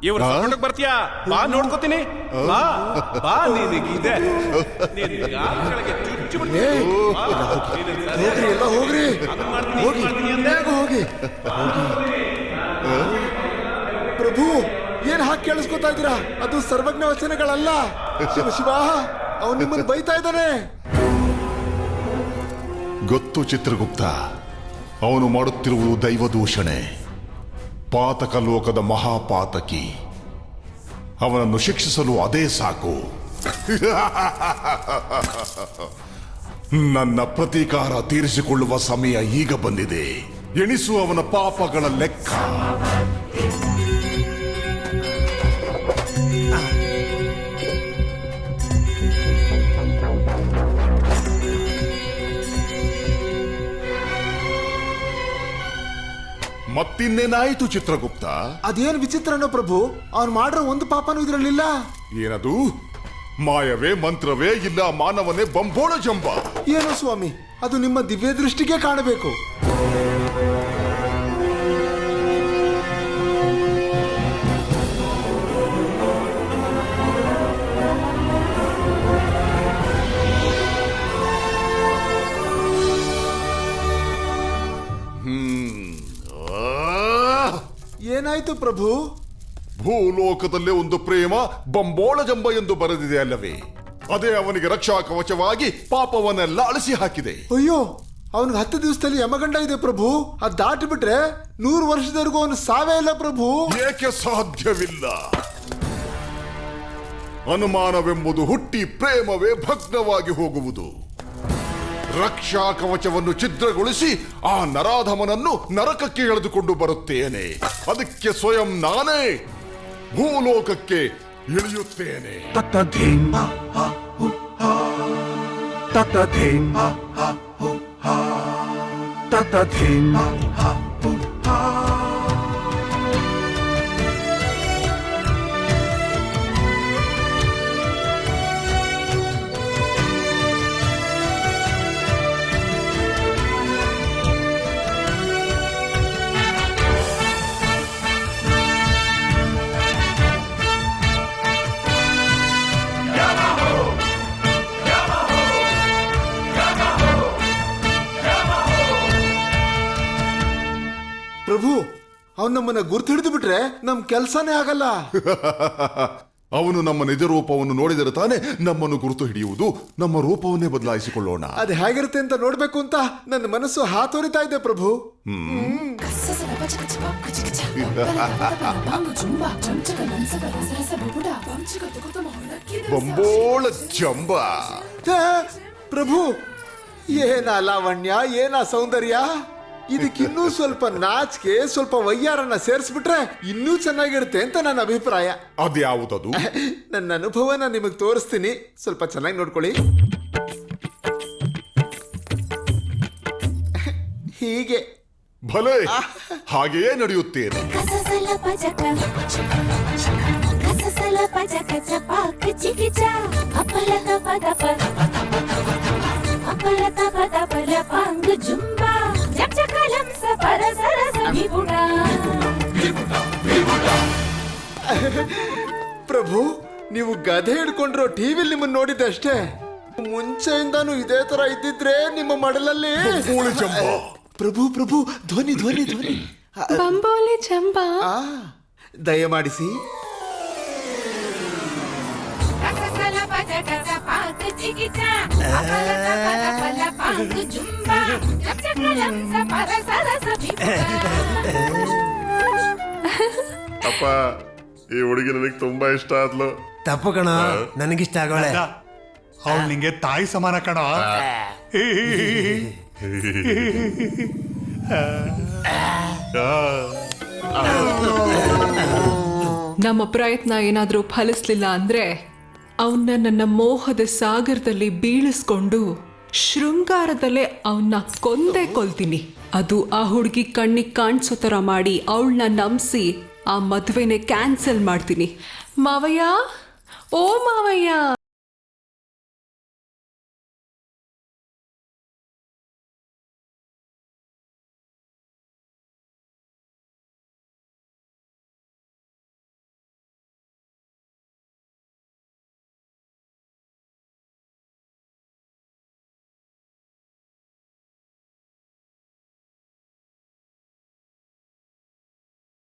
ಇವ್ರು ಸಪೋರ್ಟ್ ಬರ್ತೀಯಾ? ಬಾ ನೋಡ್ಕೋತೀನಿ. ಬಾ ಬಾ ನಿನಗಿದೆ. ಹೋಗ್ರಿ ಪ್ರಭು, ಏನ್ ಹಾಕಿ ಕೇಳಿಸ್ಕೊತಾ ಇದ್ದೀರಾ? ಅದು ಸರ್ವಜ್ಞ ವಚನಗಳಲ್ಲ. ಶಿವ ಶಿವ, ಅವನು ನಿಮ್ಮನ್ನು ಬೈತಾ ಇದ್ದಾನೆ. ಗೊತ್ತು ಚಿತ್ರಗುಪ್ತ, ಅವನು ಮಾಡುತ್ತಿರುವುದು ದೈವದೂಷಣೆ, ಪಾತಕ ಲೋಕದ ಮಹಾಪಾತಕಿ. ಅವನನ್ನು ಶಿಕ್ಷಿಸಲು ಅದೇ ಸಾಕು. ನನ್ನ ಪ್ರತೀಕಾರ ತೀರಿಸಿಕೊಳ್ಳುವ ಸಮಯ ಈಗ ಬಂದಿದೆ. ಎಣಿಸು ಅವನ ಪಾಪಗಳ ಲೆಕ್ಕ. ಮತ್ತಿನ್ನೇನಾಯಿತು ಚಿತ್ರಗುಪ್ತ? ಅದೇನು ವಿಚಿತ್ರನೋ ಪ್ರಭು, ಅವನು ಮಾಡಿರೋ ಒಂದು ಪಾಪನೂ ಇದರಲ್ಲಿಲ್ಲ. ಏನದು? ಮಾಯವೇ, ಮಂತ್ರವೇ, ಇಲ್ಲ ಮಾನವನೇ ಬಂಬೋಳ ಜಂಬ? ಏನು ಸ್ವಾಮಿ, ಅದು ನಿಮ್ಮ ದಿವ್ಯ ದೃಷ್ಟಿಗೆ ಕಾಣಬೇಕು. ಏನಾಯ್ತು ಪ್ರಭು? ಭೂಲೋಕದಲ್ಲೇ ಒಂದು ಪ್ರೇಮ ಬಂಬೋಳ ಜಂಬ ಎಂದು ಬರೆದಿದೆ ಅಲ್ಲವೇ? ಅದೇ ಅವನಿಗೆ ರಕ್ಷಾ ಕವಚವಾಗಿ ಪಾಪವನ್ನೆಲ್ಲ ಅಳಿಸಿ ಹಾಕಿದೆ. ಅಯ್ಯೋ, ಅವನಿಗೆ 10 ದಿವಸದಲ್ಲಿ ಯಮಗಂಡ ಇದೆ ಪ್ರಭು. ಅದು ದಾಟಿ ಬಿಟ್ರೆ 100 ವರ್ಷದವರೆಗೂ ಅವನು ಸಾವೇ ಇಲ್ಲ ಪ್ರಭು. ಏಕೆ ಸಾಧ್ಯವಿಲ್ಲ? ಅನುಮಾನವೆಂಬುದು ಹುಟ್ಟಿ ಪ್ರೇಮವೇ ಭಗ್ನವಾಗಿ ಹೋಗುವುದು. ರಕ್ಷಾ ಕವಚವನ್ನು ಛಿದ್ರಗೊಳಿಸಿ ಆ ನರಾಧಮನನ್ನು ನರಕಕ್ಕೆ ಎಳೆದುಕೊಂಡು ಬರುತ್ತೇನೆ. ಅದಕ್ಕೆ ಸ್ವಯಂ ನಾನೇ ಭೂಲೋಕಕ್ಕೆ ಇಳಿಯುತ್ತೇನೆ. ಪ್ರಭು, ಅವನು ನಮ್ಮನ್ನ ಗುರ್ತು ಹಿಡಿದು ಬಿಟ್ರೆ ನಮ್ ಕೆಲ್ಸನೇ ಆಗಲ್ಲ. ಅವನು ನಮ್ಮ ನಿಜ ರೂಪವನ್ನು ನೋಡಿದರೆ ತಾನೇ ನಮ್ಮನ್ನು ಗುರುತು ಹಿಡಿಯುವುದು. ನಮ್ಮ ರೂಪವನ್ನೇ ಬದಲಾಯಿಸಿಕೊಳ್ಳೋಣ. ಅದು ಹೇಗಿರುತ್ತೆ ಅಂತ ನೋಡ್ಬೇಕು ಅಂತ ನನ್ನ ಮನಸ್ಸು ಹಾತೊರಿತಾ ಇದೆ ಪ್ರಭು. ಬಂಬೋಳ ಜಂಬ. ಪ್ರಭು, ಏನ ಲಾವಣ್ಯ, ಏನ ಸೌಂದರ್ಯ. ಇದಕ್ಕಿನ್ನೂ ಸ್ವಲ್ಪ ನಾಚಿಕೆ, ಸ್ವಲ್ಪ ವಯ್ಯಾರನ್ನ ಸೇರಿಸ್ಬಿಟ್ರೆ ಇನ್ನೂ ಚೆನ್ನಾಗಿರುತ್ತೆ ಅಂತ ನನ್ನ ಅಭಿಪ್ರಾಯ. ಅದ್ಯಾವುದದು? ನನ್ನ ಅನುಭವನ ನಿಮಗೆ ತೋರಿಸ್ತೀನಿ, ಸ್ವಲ್ಪ ಚೆನ್ನಾಗಿ ನೋಡ್ಕೊಳ್ಳಿ. ಹೀಗೆ ಭಲೆ, ಹಾಗೆಯೇ ನಡೆಯುತ್ತೇನೆ. ಪ್ರಭು, ನೀವು ಗದೆ ಹಿಡ್ಕೊಂಡ್ರು ಟಿವಿಲಿ ನಿಮ್ಮನ್ನ ನೋಡಿದ್ದೆ ಅಷ್ಟೇ. ಮುಂಚೆಯಿಂದಾನು ಇದೇ ತರ ಇದ್ದಿದ್ರೆ ನಿಮ್ಮ ಮಡಲಲ್ಲಿ. ಪ್ರಭು ಪ್ರಭು, ಧ್ವನಿ ಧ್ವನಿ ಧ್ವನಿ. ಬಂಬೋಲಿ ಜಂಬ. ದಯಮಾಡಿಸಿ. ಅಪ್ಪ, ಈ ಹುಡುಗಿ ನನಗೆ ತುಂಬಾ ಇಷ್ಟ ಆದ್ಲು. ತಪ್ಪು ಕಣ, ನನಗಿಷ್ಟ ಆಗೋಳೆ. ಅವಳು ನಿಂಗೆ ತಾಯಿ ಸಮಾನ ಕಣ. ನಮ್ಮ ಪ್ರಯತ್ನ ಏನಾದ್ರೂ ಫಲಿಸ್ಲಿಲ್ಲ ಅಂದ್ರೆ ಅವನ್ನ ನನ್ನ ಮೋಹದ ಸಾಗರದಲ್ಲಿ ಬೀಳಿಸ್ಕೊಂಡು ಶೃಂಗಾರದಲ್ಲೇ ಅವನ್ನ ಕೊಂದೇ ಕೊಲ್ತೀನಿ. ಅದು ಆ ಹುಡುಗಿ ಕಣ್ಣಿಗೆ ಕಾಣಿಸೋ ತರ ಮಾಡಿ ಅವಳನ್ನ ನಂಬಿಸಿ ಆ ಮದುವೆನೆ ಕ್ಯಾನ್ಸಲ್ ಮಾಡ್ತೀನಿ. ಮಾವಯ್ಯ, ಓ ಮಾವಯ್ಯ.